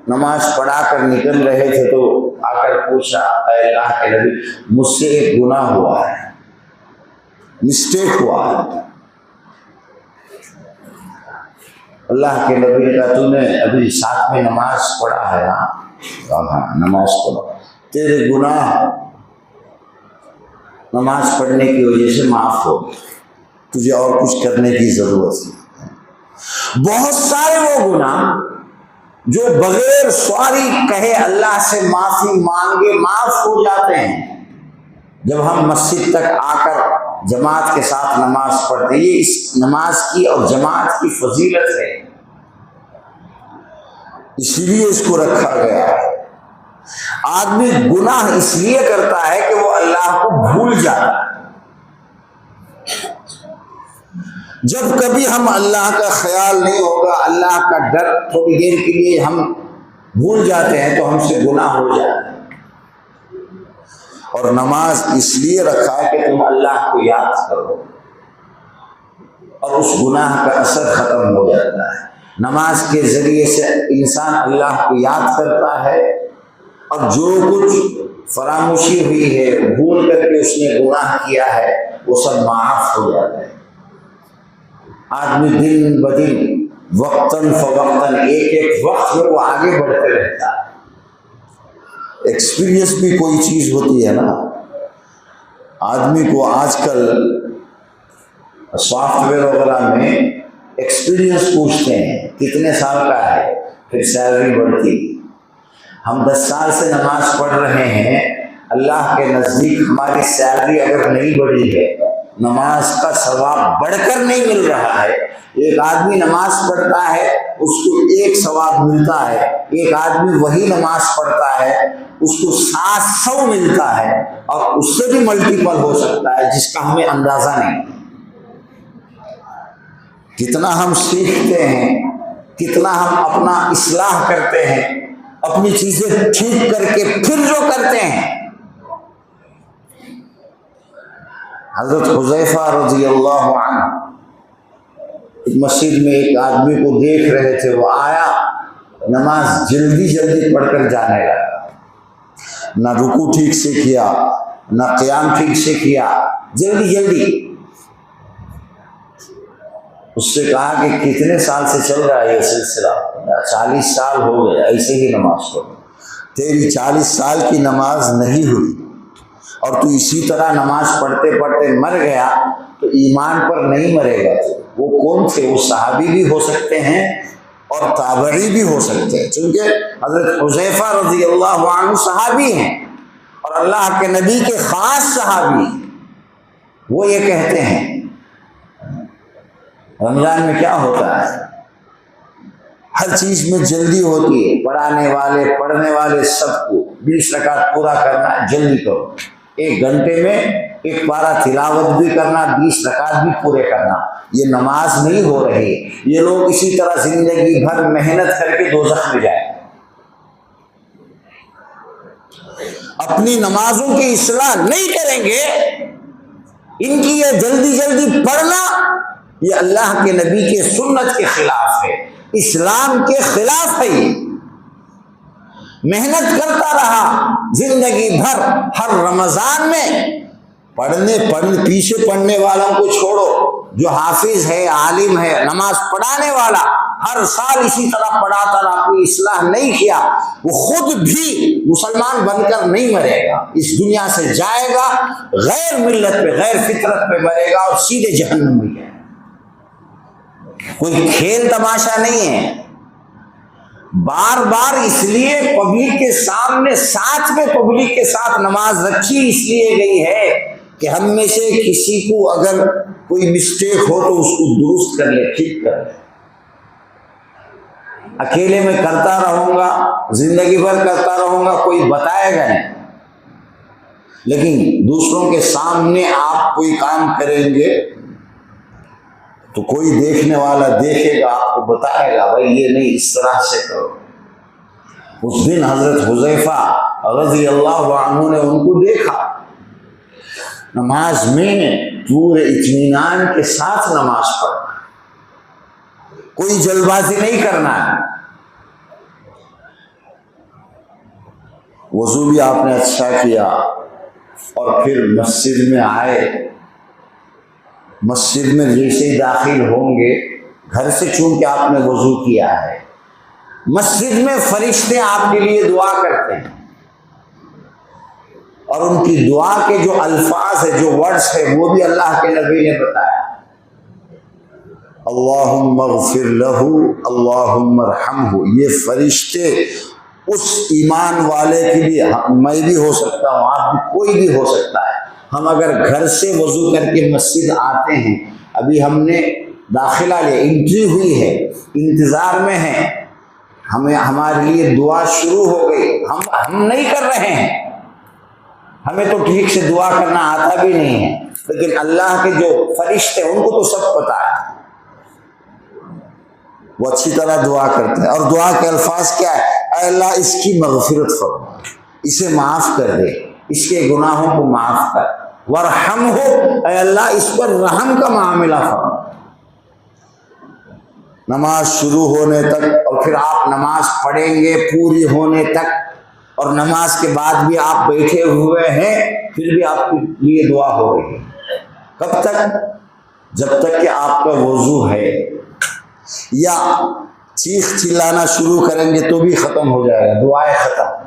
نماز پڑھا کر نکل رہے تھے تو آ کر پوچھا، اے اللہ کے نبی، مجھ سے ایک گناہ ہوا ہے، مسٹیک ہوا ہے۔ اللہ کے نبی نے کہا، تو نے ابھی ساتھ میں نماز پڑھا ہے نا؟ ہاں نماز پڑھا، تیرے گناہ نماز پڑھنے کی وجہ سے معاف ہو گئے، تجھے اور کچھ کرنے کی ضرورت نہیں۔ بہت سارے وہ گناہ جو بغیر سواری کہے اللہ سے معافی مانگے معاف ہو جاتے ہیں جب ہم مسجد تک آ کر جماعت کے ساتھ نماز پڑھتے ہیں۔ یہ اس نماز کی اور جماعت کی فضیلت ہے، اس لیے اس کو رکھا گیا ہے۔ آدمی گناہ اس لیے کرتا ہے کہ وہ اللہ کو بھول جاتا ہے۔ جب کبھی ہم اللہ کا خیال نہیں ہوگا، اللہ کا ڈر تھوڑی دیر کے لیے ہم بھول جاتے ہیں تو ہم سے گناہ ہو جاتا ہے۔ اور نماز اس لیے رکھا ہے کہ تم اللہ کو یاد کرو اور اس گناہ کا اثر ختم ہو جاتا ہے۔ نماز کے ذریعے سے انسان اللہ کو یاد کرتا ہے، اور جو کچھ فراموشی ہوئی ہے، بھول کر کے اس نے گناہ کیا ہے، وہ سب معاف ہو جاتا ہے۔ آدمی دن بدن وقتاً فوقتاً ایک ایک وقت میں وہ آگے بڑھتے رہتا ہے۔ ایکسپیرینس بھی کوئی چیز ہوتی ہے نا۔ آدمی کو آج کل سافٹ ویئر وغیرہ میں ایکسپیرینس پوچھتے ہیں، کتنے سال کا ہے، پھر سیلری بڑھتی۔ ہم 10 سال سے نماز پڑھ رہے ہیں، اللہ کے نزدیک ہماری سیلری اگر نہیں بڑھی ہے، نماز کا ثواب بڑھ کر نہیں مل رہا ہے۔ ایک آدمی نماز پڑھتا ہے، اس کو 1 ثواب ملتا ہے، ایک آدمی وہی نماز پڑھتا ہے، اس کو 700 ملتا ہے، اور اس سے بھی ملٹیپل ہو سکتا ہے جس کا ہمیں اندازہ نہیں۔ کتنا ہم سیکھتے ہیں، کتنا ہم اپنا اصلاح کرتے ہیں، اپنی چیزیں ٹھیک کر کے پھر جو کرتے ہیں۔ حضرت حذیفہ رضی اللہ عنہ مسجد میں ایک آدمی کو دیکھ رہے تھے، وہ آیا، نماز جلدی جلدی پڑھ کر جانے لگا، نہ رکوع ٹھیک سے کیا، نہ قیام ٹھیک سے کیا، جلدی جلدی۔ اس سے کہا کہ کتنے سال سے چل رہا ہے یہ سلسلہ؟ 40 سال ہو گئے ایسے ہی نماز پڑھو۔ تیری 40 سال کی نماز نہیں ہوئی اور تو اسی طرح نماز پڑھتے پڑھتے مر گیا تو ایمان پر نہیں مرے گا۔ وہ کون تھے؟ وہ صحابی بھی ہو سکتے ہیں اور تابعی بھی ہو سکتے ہیں، چونکہ حضرت حذیفہ رضی اللہ عنہ صحابی ہیں اور اللہ کے نبی کے خاص صحابی ہیں۔ وہ یہ کہتے ہیں رمضان میں کیا ہوتا ہے، ہر چیز میں جلدی ہوتی ہے، پڑھانے والے پڑھنے والے سب کو 20 رکعت پورا کرنا ہے، جلدی کرو، 1 گھنٹے میں 1 پارہ تلاوت بھی کرنا، 20 رکعت بھی پورے کرنا۔ یہ نماز نہیں ہو رہی، یہ لوگ اسی طرح زندگی بھر محنت کر کے دوزخ میں جائیں۔ اپنی نمازوں کی اصلاح نہیں کریں گے، ان کی یہ جلدی جلدی پڑھنا یہ اللہ کے نبی کے سنت کے خلاف ہے، اسلام کے خلاف ہے۔ یہ محنت کرتا رہا زندگی بھر، ہر رمضان میں پڑھنے پیچھے پڑھنے والوں کو چھوڑو، جو حافظ ہے، عالم ہے، نماز پڑھانے والا ہر سال اسی طرح پڑھاتا رہا، اپنی اصلاح نہیں کیا، وہ خود بھی مسلمان بن کر نہیں مرے گا، اس دنیا سے جائے گا، غیر ملت پہ غیر فطرت پہ مرے گا اور سیدھے جہنم میں جائے گا۔ کوئی کھیل تماشا نہیں ہے۔ بار بار اس لیے پبلک کے سامنے ساتھ میں پبلک کے ساتھ نماز رکھی اس لیے گئی ہے کہ ہم میں سے کسی کو اگر کوئی مسٹیک ہو تو اس کو درست کر لے، ٹھیک کر لے۔ اکیلے میں کرتا رہوں گا، زندگی بھر کرتا رہوں گا، کوئی بتائے گا نہیں، لیکن دوسروں کے سامنے آپ کوئی کام کریں گے تو کوئی دیکھنے والا دیکھے گا، آپ کو بتائے گا بھائی یہ نہیں، اس طرح سے کرو۔ اس دن حضرت حذیفہ رضی اللہ عنہ نے ان کو دیکھا نماز میں پورے اطمینان کے ساتھ نماز پڑھنا، کوئی جلد بازی نہیں کرنا ہے۔ وضو بھی آپ نے اچھا کیا اور پھر مسجد میں آئے۔ مسجد میں جیسے ہی داخل ہوں گے، گھر سے چونکہ آپ نے وضو کیا ہے، مسجد میں فرشتے آپ کے لیے دعا کرتے ہیں اور ان کی دعا کے جو الفاظ ہے، جو ورڈز ہے، وہ بھی اللہ کے نبی نے بتایا۔ اللہم اغفر لہ، اللہم ارحمہ، یہ فرشتے اس ایمان والے کے لیے، میں بھی ہو سکتا ہوں، آپ بھی، کوئی بھی ہو سکتا ہے۔ ہم اگر گھر سے وضو کر کے مسجد آتے ہیں، ابھی ہم نے داخلہ لیا، انٹری ہوئی ہے، انتظار میں ہیں، ہمارے لیے دعا شروع ہو گئی، ہم نہیں کر رہے ہیں، ہمیں تو ٹھیک سے دعا کرنا آتا بھی نہیں ہے، لیکن اللہ کے جو فرشتے ان کو تو سب پتا ہے، وہ اچھی طرح دعا کرتے ہیں۔ اور دعا کے الفاظ کیا ہے؟ اے اللہ اس کی مغفرت فرما، اسے معاف کر دے، اس کے گناہوں کو معاف کر، ورحمہ، اے اللہ اس پر رحم کا معاملہ فرما۔ نماز شروع ہونے تک اور پھر آپ نماز پڑھیں گے پوری ہونے تک، اور نماز کے بعد بھی آپ بیٹھے ہوئے ہیں، پھر بھی آپ کے لیے دعا ہو رہی ہے۔ کب تک؟ جب تک کہ آپ کا وضو ہے، یا چیخ چلانا شروع کریں گے تو بھی ختم ہو جائے گا، دعائیں ختم۔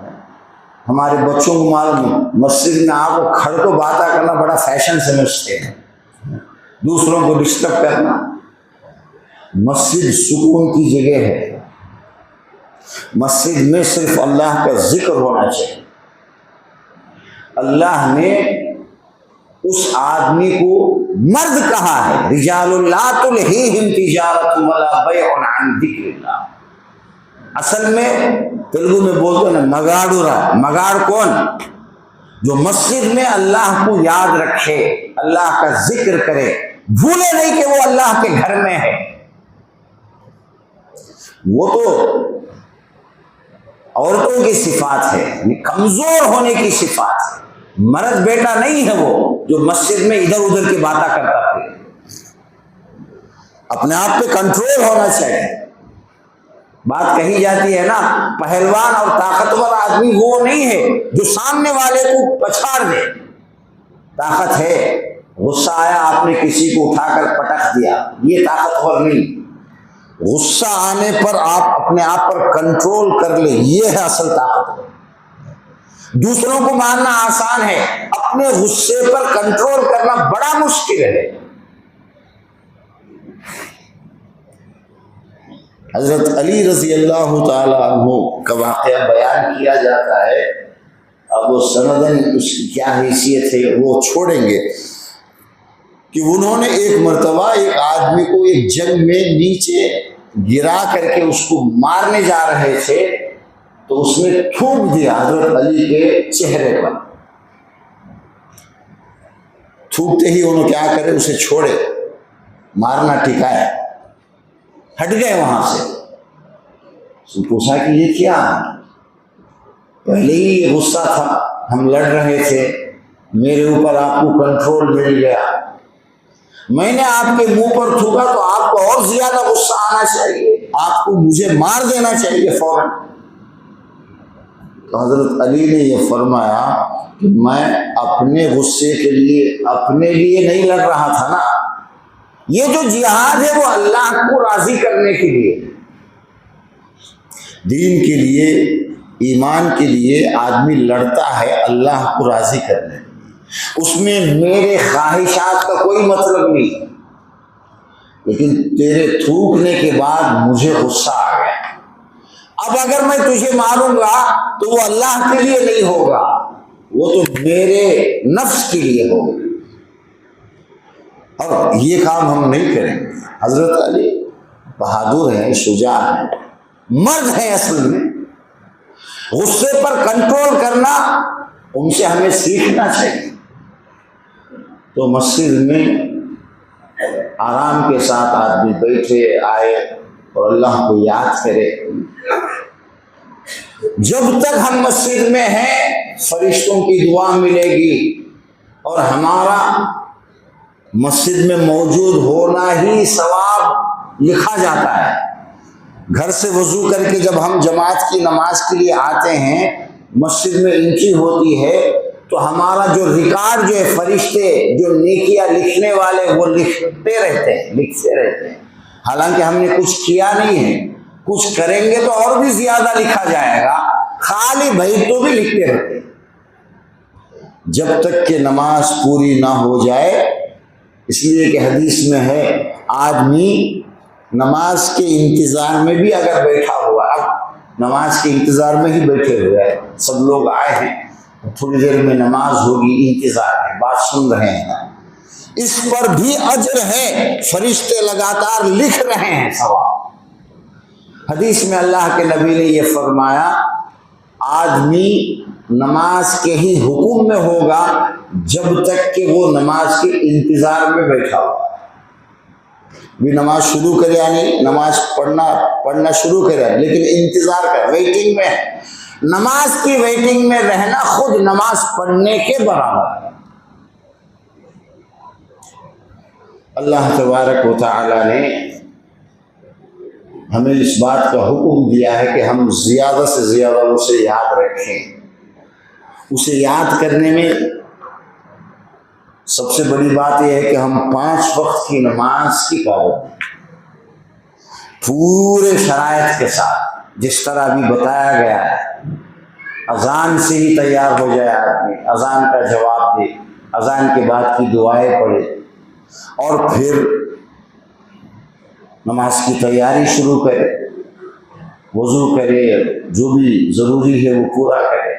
ہمارے بچوں کو معلوم، مسجد میں آپ کو کھڑ کو باتیں کرنا بڑا فیشن سمجھتے ہیں، دوسروں کو ڈسٹرب کرنا۔ مسجد سکون کی جگہ ہے، مسجد میں صرف اللہ کا ذکر ہونا چاہیے۔ اللہ نے اس آدمی کو مرد کہا ہے، رجال لا تلہیہم تجارۃ ولا بیع عن ذکر اللہ۔ اصل میں تیلگو میں بولتے ہیں نا مگاڑو رہا، مگاڑ کون؟ جو مسجد میں اللہ کو یاد رکھے، اللہ کا ذکر کرے، بھولے نہیں کہ وہ اللہ کے گھر میں ہے۔ وہ تو عورتوں کی صفات ہے، یعنی کمزور ہونے کی صفات ہے، مرد بیٹا نہیں ہے وہ جو مسجد میں ادھر ادھر کی باتیں کرتا پھر، اپنے آپ پہ کنٹرول ہونا چاہیے۔ بات کہی جاتی ہے نا، پہلوان اور طاقتور آدمی وہ نہیں ہے جو سامنے والے کو پچھاڑ دے، طاقت ہے، غصہ آیا آپ نے کسی کو اٹھا کر پٹک دیا، یہ طاقتور نہیں، غصہ آنے پر آپ اپنے آپ پر کنٹرول کر لیں، یہ ہے اصل طاقت۔ دوسروں کو مارنا آسان ہے، اپنے غصے پر کنٹرول کرنا بڑا مشکل ہے۔ حضرت علی رضی اللہ تعالی عنہ کا واقعہ بیان کیا جاتا ہے، اب وہ سندن اس کی کیا حیثیت ہے وہ چھوڑیں گے، کہ انہوں نے ایک مرتبہ ایک آدمی کو ایک جنگ میں نیچے گرا کر کے اس کو مارنے جا رہے تھے، تو اس نے تھوک دیا حضرت علی کے چہرے پر، تھوکتے ہی انہوں کیا کرے، اسے چھوڑے، مارنا ٹھکایا، ہٹ گئے وہاں سے۔ اس نے پوچھا کہ یہ کیا ہے؟ پہلے ہی یہ غصہ تھا، ہم لڑ رہے تھے، میرے اوپر آپ کو کنٹرول مل گیا، میں نے آپ کے منہ پر تھوکا تو آپ کو اور زیادہ غصہ آنا چاہیے، آپ کو مجھے مار دینا چاہیے فوراً۔ تو حضرت علی نے یہ فرمایا کہ میں اپنے غصے کے لیے اپنے لیے نہیں لڑ رہا تھا نا، یہ جو جہاد ہے وہ اللہ کو راضی کرنے کے لیے، دین کے لیے، ایمان کے لیے آدمی لڑتا ہے اللہ کو راضی کرنے، اس میں میرے خواہشات کا کوئی مطلب نہیں، لیکن تیرے تھوکنے کے بعد مجھے غصہ آ گیا، اب اگر میں تجھے ماروں گا تو وہ اللہ کے لیے نہیں ہوگا، وہ تو میرے نفس کے لیے ہوگا، اور یہ کام ہم نہیں کریں گے۔ حضرت علی بہادر ہیں، شجاع ہیں، مرد ہیں اصل میں، غصے پر کنٹرول کرنا ان سے ہمیں سیکھنا چاہیے۔ تو مسجد میں آرام کے ساتھ آدمی بیٹھے آئے اور اللہ کو یاد کرے۔ جب تک ہم مسجد میں ہیں فرشتوں کی دعا ملے گی، اور ہمارا مسجد میں موجود ہونا ہی ثواب لکھا جاتا ہے۔ گھر سے وضو کر کے جب ہم جماعت کی نماز کے لیے آتے ہیں، مسجد میں انٹری ہوتی ہے، تو ہمارا جو ریکارڈ جو ہے، فرشتے جو نیکیاں لکھنے والے وہ لکھتے رہتے ہیں، حالانکہ ہم نے کچھ کیا نہیں ہے، کچھ کریں گے تو اور بھی زیادہ لکھا جائے گا، خالی بھائی تو بھی لکھتے رہتے ہیں، جب تک کہ نماز پوری نہ ہو جائے۔ اس لیے کہ حدیث میں ہے، آدمی نماز کے انتظار میں بھی اگر بیٹھا ہوا، اب نماز کے انتظار میں ہی بیٹھے ہوئے ہیں، سب لوگ آئے ہیں، تھوڑی دیر میں نماز ہوگی، انتظار ہے، بات سن رہے ہیں، اس پر بھی اجر ہے، فرشتے لگاتار لکھ رہے ہیں ثواب۔ حدیث میں اللہ کے نبی نے یہ فرمایا، آدمی نماز کے ہی حکم میں ہوگا جب تک کہ وہ نماز کے انتظار میں بیٹھا ہو، بھی نماز شروع کرے یعنی نماز پڑھنا شروع کرے، لیکن انتظار کر، ویٹنگ میں ہے۔ نماز کی ویٹنگ میں رہنا خود نماز پڑھنے کے برابر ہے۔ اللہ تبارک و تعالی نے ہمیں اس بات کا حکم دیا ہے کہ ہم زیادہ سے زیادہ اسے یاد رکھیں۔ اسے یاد کرنے میں سب سے بڑی بات یہ ہے کہ ہم 5 وقت کی نماز کی پابندی پورے شرائط کے ساتھ، جس طرح ابھی بتایا گیا ہے، اذان سے ہی تیار ہو جائے آدمی، اذان کا جواب دے، اذان کے بعد کی دعائیں پڑھے، اور پھر نماز کی تیاری شروع کرے، وضو کرے، جو بھی ضروری ہے وہ پورا کرے،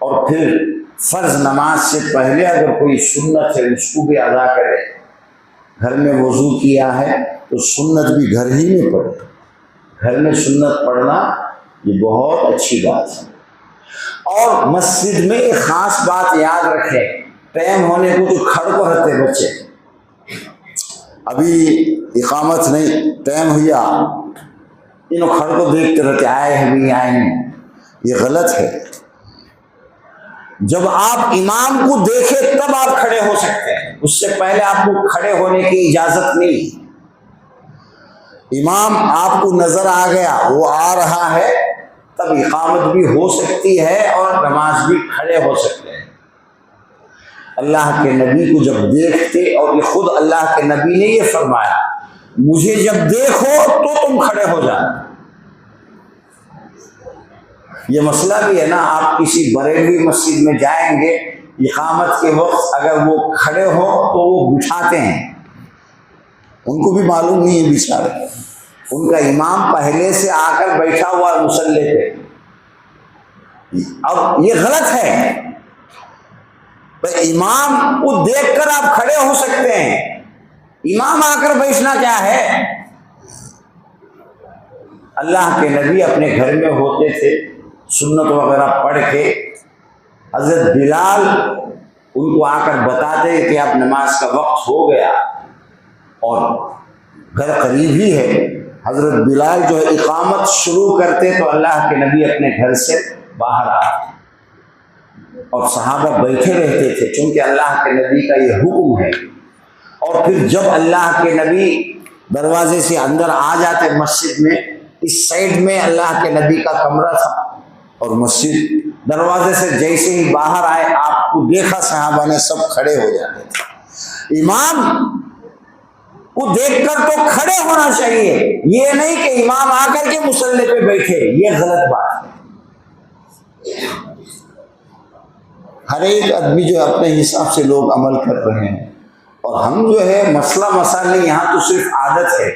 اور پھر فرض نماز سے پہلے اگر کوئی سنت ہے اس کو بھی ادا کرے۔ گھر میں وضو کیا ہے تو سنت بھی گھر ہی میں پڑھے، گھر میں سنت پڑھنا یہ بہت اچھی بات ہے۔ اور مسجد میں ایک خاص بات یاد رکھیں، ٹائم ہونے کو تو کھڑ کو رہتے بچے، ابھی اقامت نہیں، ٹائم ہوا ان کھڑ کو دیکھتے رہتے آئے ہیں بھی آئے نہیں، یہ غلط ہے۔ جب آپ امام کو دیکھیں تب آپ کھڑے ہو سکتے ہیں، اس سے پہلے آپ کو کھڑے ہونے کی اجازت نہیں۔ امام آپ کو نظر آ گیا، وہ آ رہا ہے، تب اقامت بھی ہو سکتی ہے اور نماز بھی کھڑے ہو سکتے ہیں۔ اللہ کے نبی کو جب دیکھتے، اور یہ خود اللہ کے نبی نے یہ فرمایا، مجھے جب دیکھو تو تم کھڑے ہو جانا۔ یہ مسئلہ بھی ہے نا، آپ کسی بریلوی مسجد میں جائیں گے، اقامت کے وقت اگر وہ کھڑے ہو تو وہ بٹھاتے ہیں، ان کو بھی معلوم نہیں ہے بیچارے، ان کا امام پہلے سے آ کر بیٹھا ہوا مصلی پہ۔ اب یہ غلط ہے، امام کو دیکھ کر آپ کھڑے ہو سکتے ہیں، امام آ کر بیٹھنا کیا ہے؟ اللہ کے نبی اپنے گھر میں ہوتے تھے، سنت وغیرہ پڑھ کے حضرت بلال ان کو آ کر بتاتے کہ اب نماز کا وقت ہو گیا اور گھر قریب ہی ہے۔ حضرت بلال جو ہے اقامت شروع کرتے تو اللہ کے نبی اپنے گھر سے باہر آتے اور صحابہ بیٹھے رہتے تھے، چونکہ اللہ کے نبی کا یہ حکم ہے۔ اور پھر جب اللہ کے نبی دروازے سے اندر آ جاتے مسجد میں، اس سائڈ میں اللہ کے نبی کا کمرہ تھا، اور مسجد دروازے سے جیسے ہی باہر آئے آپ کو دیکھا صحابہ نے سب کھڑے ہو جاتے تھے۔ امام کو دیکھ کر تو کھڑے ہونا چاہیے، یہ نہیں کہ امام آ کر کے مصلی پہ بیٹھے، یہ غلط بات ہے۔ ہر ایک آدمی جو اپنے حساب سے لوگ عمل کر رہے ہیں، اور ہم جو ہے مسئلہ مسئلہ نہیں، یہاں تو صرف عادت ہے،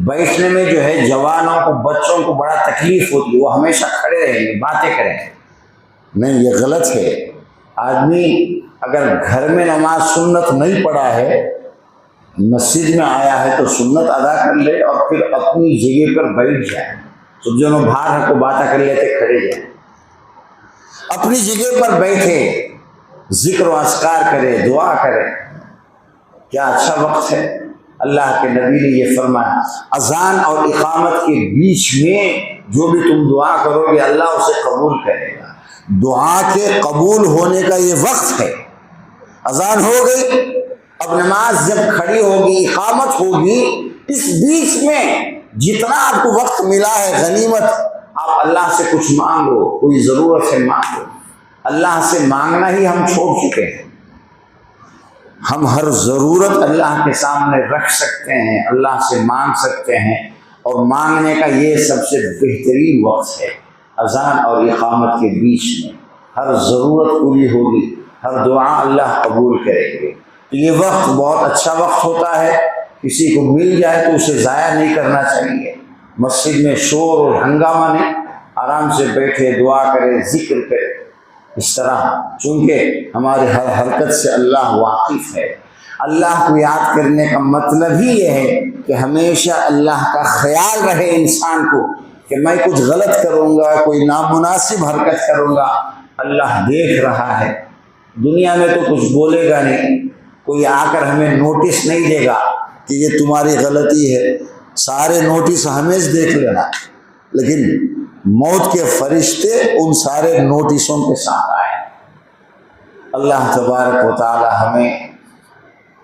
بیٹھنے میں جو ہے جوانوں کو بچوں کو بڑا تکلیف ہوتی ہے، وہ ہمیشہ کھڑے رہیں گے باتیں کریں گے، نہیں یہ غلط ہے۔ آدمی اگر گھر میں نماز سنت نہیں پڑھا ہے، مسجد میں آیا ہے تو سنت ادا کر لے اور پھر اپنی جگہ پر بیٹھ جائے۔ سب جنوں باہر کو باتیں کر لیتے کھڑے جائیں، اپنی جگہ پر بیٹھے، ذکر و اذکار کرے، دعا کرے، کیا اچھا وقت ہے۔ اللہ کے نبی نے یہ فرمایا، اذان اور اقامت کے بیچ میں جو بھی تم دعا کرو گے اللہ اسے قبول کرے گا۔ دعا کے قبول ہونے کا یہ وقت ہے۔ اذان ہو گئی، اب نماز جب کھڑی ہوگی، اقامت ہوگی، اس بیچ میں جتنا آپ کو وقت ملا ہے غنیمت، آپ اللہ سے کچھ مانگو، کوئی ضرورت ہے مانگو۔ اللہ سے مانگنا ہی ہم چھوڑ چکے ہیں، ہم ہر ضرورت اللہ کے سامنے رکھ سکتے ہیں، اللہ سے مانگ سکتے ہیں، اور مانگنے کا یہ سب سے بہترین وقت ہے۔ اذان اور اقامت کے بیچ میں ہر ضرورت پوری ہوگی، ہر دعا اللہ قبول کریں گے۔ تو یہ وقت بہت اچھا وقت ہوتا ہے، کسی کو مل جائے تو اسے ضائع نہیں کرنا چاہیے۔ مسجد میں شور اور ہنگامہ نہیں، آرام سے بیٹھے دعا کرے، ذکر کرے، اس طرح، چونکہ ہماری ہر حرکت سے اللہ واقف ہے۔ اللہ کو یاد کرنے کا مطلب ہی یہ ہے کہ ہمیشہ اللہ کا خیال رہے انسان کو کہ میں کچھ غلط کروں گا، کوئی نامناسب حرکت کروں گا، اللہ دیکھ رہا ہے۔ دنیا میں تو کچھ بولے گا نہیں، کوئی آ کر ہمیں نوٹس نہیں دے گا کہ یہ تمہاری غلطی ہے، سارے نوٹس ہمیں دیکھ لینا، لیکن موت کے فرشتے ان سارے نوٹسوں کے ساتھ آئے۔ اللہ تبارک و تعالی ہمیں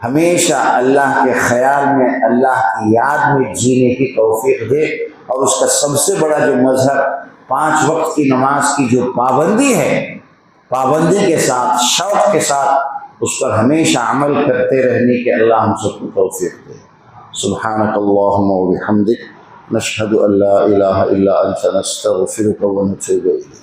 ہمیشہ اللہ کے خیال میں، اللہ کی یاد میں جینے کی توفیق دے، اور اس کا سب سے بڑا جو مظہر 5 وقت کی نماز کی جو پابندی ہے، پابندی کے ساتھ، شوق کے ساتھ اس پر ہمیشہ عمل کرتے رہنے کے اللہ ہم سب کو توفیق دے۔ سبحانک اللہم و بحمدک، نشہد ان لا الہ الا انت، نستغفرک و نتوب الیک۔